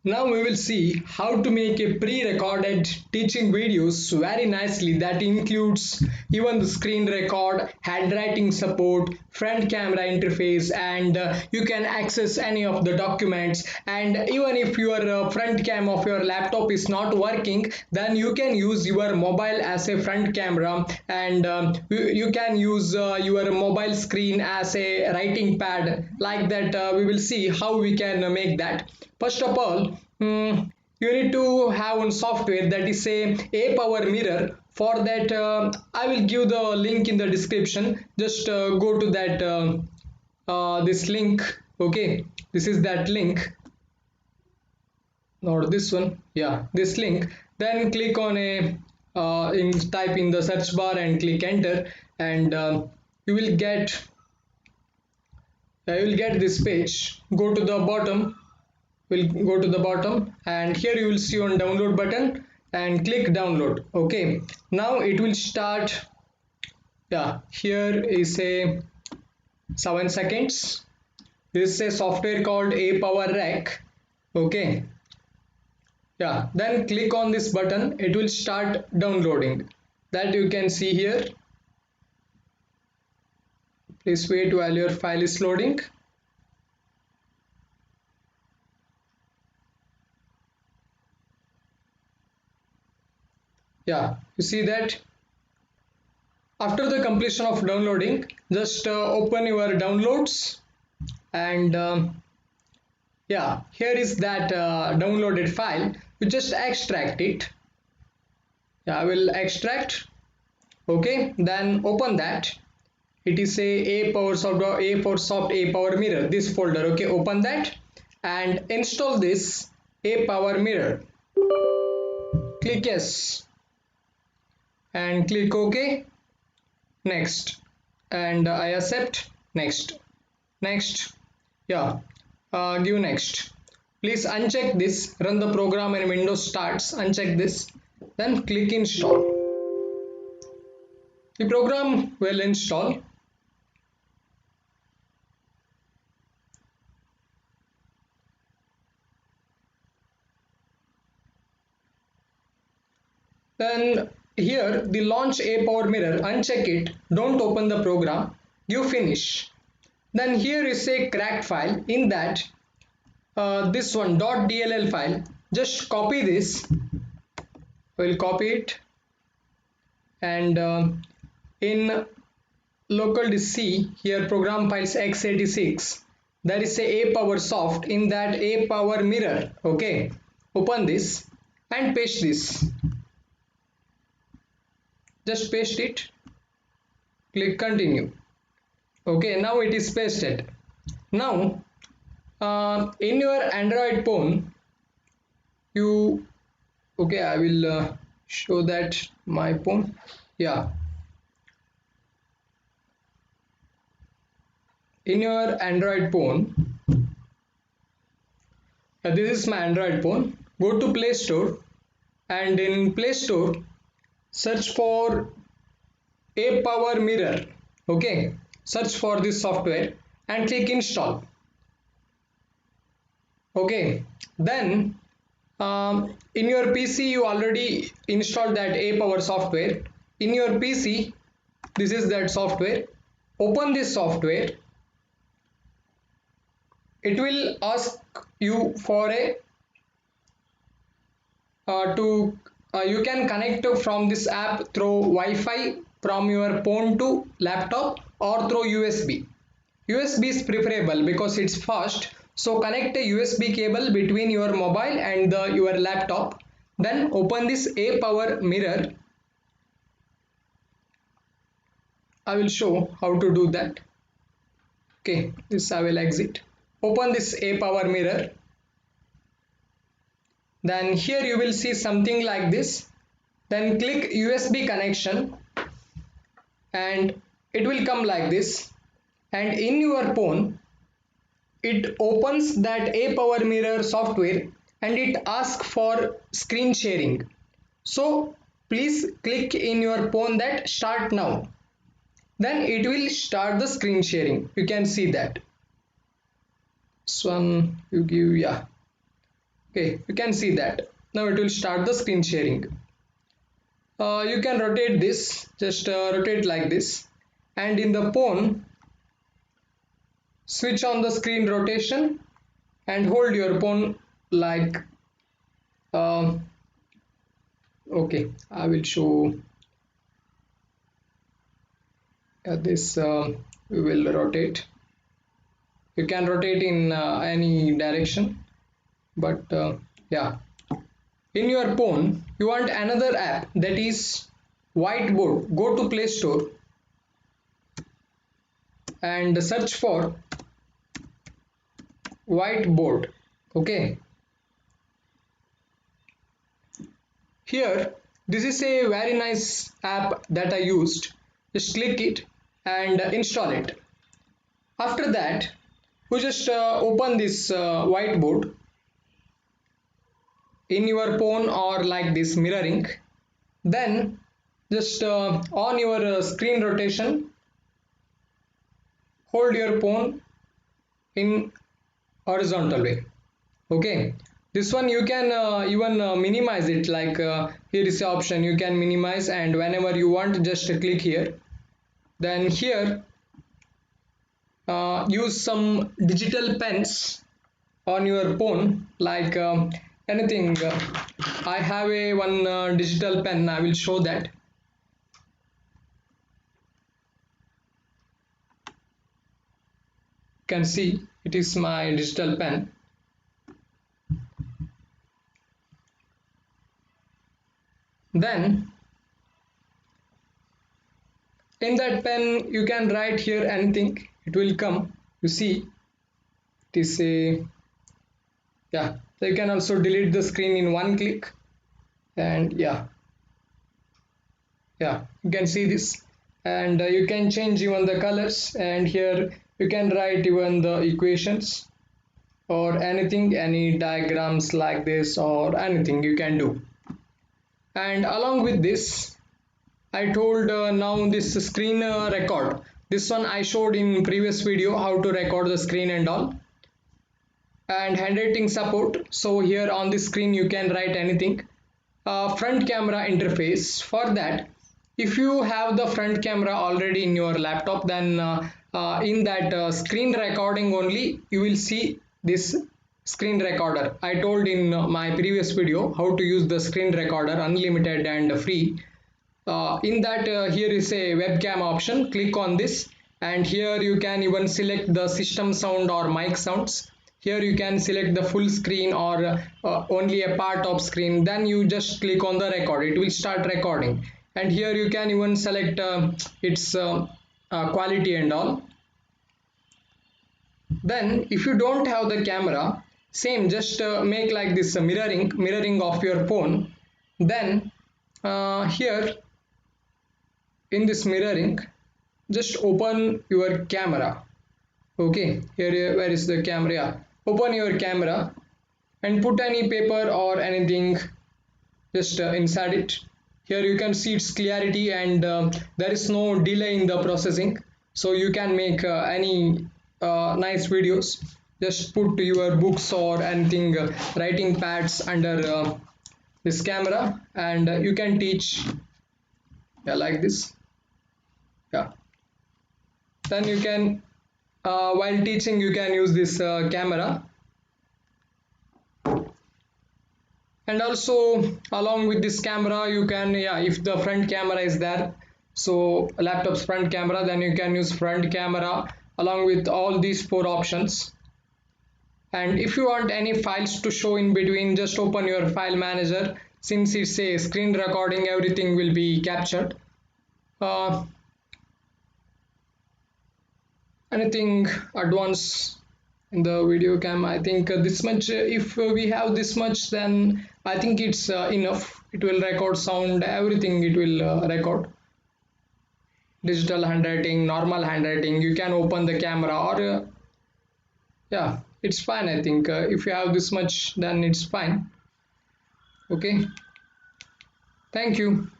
Now we will see how to make a pre-recorded teaching videos very nicely that includes even the screen record, handwriting support, front camera interface, and you can access any of the documents. And even if your front cam of your laptop is not working, then you can use your mobile as a front camera, and you can use your mobile screen as a writing pad. Like that, we will see how we can make that. First of all, you need to have one software that is a power mirror. For that, I will give the link in the description. Just go to that this link. Okay, this is that link, not this one. Yeah, this link. Then click on a type in the search bar and click enter, and you will get this page. Go to the bottom. We'll go to the bottom, and here you will see on download button and click download. Okay, now it will start. Yeah, here is a 7 seconds. This is a software called a power rack. Okay, yeah, then click on this button. It will start downloading. That you can see here. Please wait while your file is loading. Yeah, you see that. After the completion of downloading, just open your downloads, and yeah, here is that downloaded file. You just extract it. Yeah, I will extract. Okay, then open that. It is a PowerSoft or a power mirror, this folder. Okay, open that and install this a power mirror. Click yes and click OK. Next, and I accept. Next, next. Yeah, give next. Please uncheck this. Run the program and Windows starts. Uncheck this, then click install. The program will install. Then here the launch a power mirror, uncheck it, don't open the program, you finish. Then here is a cracked file. In that this one .dll file, just copy this. We'll copy it, and in local disk C, here program files x86, there is a power soft. In that a power mirror. Okay, open this and paste this. Just paste it, click continue. Okay, now it is pasted. Now in your Android phone, you, okay, I will show that my phone. Yeah, in your Android phone, this is my Android phone. Go to Play Store, and in Play Store search for a power mirror. Okay, search for this software and click install. Okay, then in your PC you already installed that a power software. In your PC, this is that software. Open this software. It will ask you for a to you can connect from this app through Wi-Fi from your phone to laptop or through USB. USB is preferable because it's fast. So connect a USB cable between your mobile and your laptop. Then open this a power mirror. I will show how to do that. Okay, this I will exit. Open this a power mirror. Then here you will see something like this. Then click USB connection, and it will come like this. And in your phone, it opens that a power mirror software, and it asks for screen sharing. So please click in your phone that start now. Then it will start the screen sharing. You can see that. This one you give, yeah. Okay, you can see that. Now it will start the screen sharing. You can rotate this, just rotate like this, and in the phone switch on the screen rotation and hold your phone like um, okay, I will show this. We will rotate. You can rotate in any direction, but yeah, in your phone you want another app, that is whiteboard. Go to Play Store and search for whiteboard. Okay, here this is a very nice app that I used. Just click it and install it. After that you just open this whiteboard in your phone or like this mirroring. Then just on your screen rotation, hold your phone in horizontal way. Okay, this one you can even minimize it, like here is the option, you can minimize, and whenever you want just click here. Then here use some digital pens on your phone, like anything. I have a one digital pen, I will show that. You can see it is my digital pen. Then in that pen you can write here anything, it will come. You see it is a, yeah, so you can also delete the screen in one click. And yeah, you can see this, and you can change even the colors, and here you can write even the equations or anything, any diagrams like this or anything you can do. And along with this I told now this screen record, this one I showed in previous video how to record the screen and all. And handwriting support, so here on the screen you can write anything. Front camera interface, for that if you have the front camera already in your laptop, then in that screen recording only you will see this screen recorder. I told in my previous video how to use the screen recorder, unlimited and free. In that here is a webcam option, click on this, and here you can even select the system sound or mic sounds. Here you can select the full screen or only a part of screen, then you just click on the record, it will start recording. And here you can even select its quality and all. Then if you don't have the camera, same, just make like this mirroring of your phone. Then here in this mirroring just open your camera. Okay, here where is the camera? Yeah. Open your camera and put any paper or anything just inside it. Here you can see its clarity, and there is no delay in the processing, so you can make any nice videos. Just put your books or anything, writing pads under this camera, and you can teach, yeah, like this. Yeah, then you can while teaching you can use this camera. And also along with this camera you can, yeah, if the front camera is there, so laptop's front camera, then you can use front camera along with all these four options. And if you want any files to show in between, just open your file manager. Since it's a screen recording, everything will be captured. Anything advanced in the video cam, I think this much, if we have this much, then I think it's enough. It will record sound, everything it will record. Digital handwriting, normal handwriting, you can open the camera, or yeah, it's fine. I think if you have this much, then it's fine. Okay, thank you.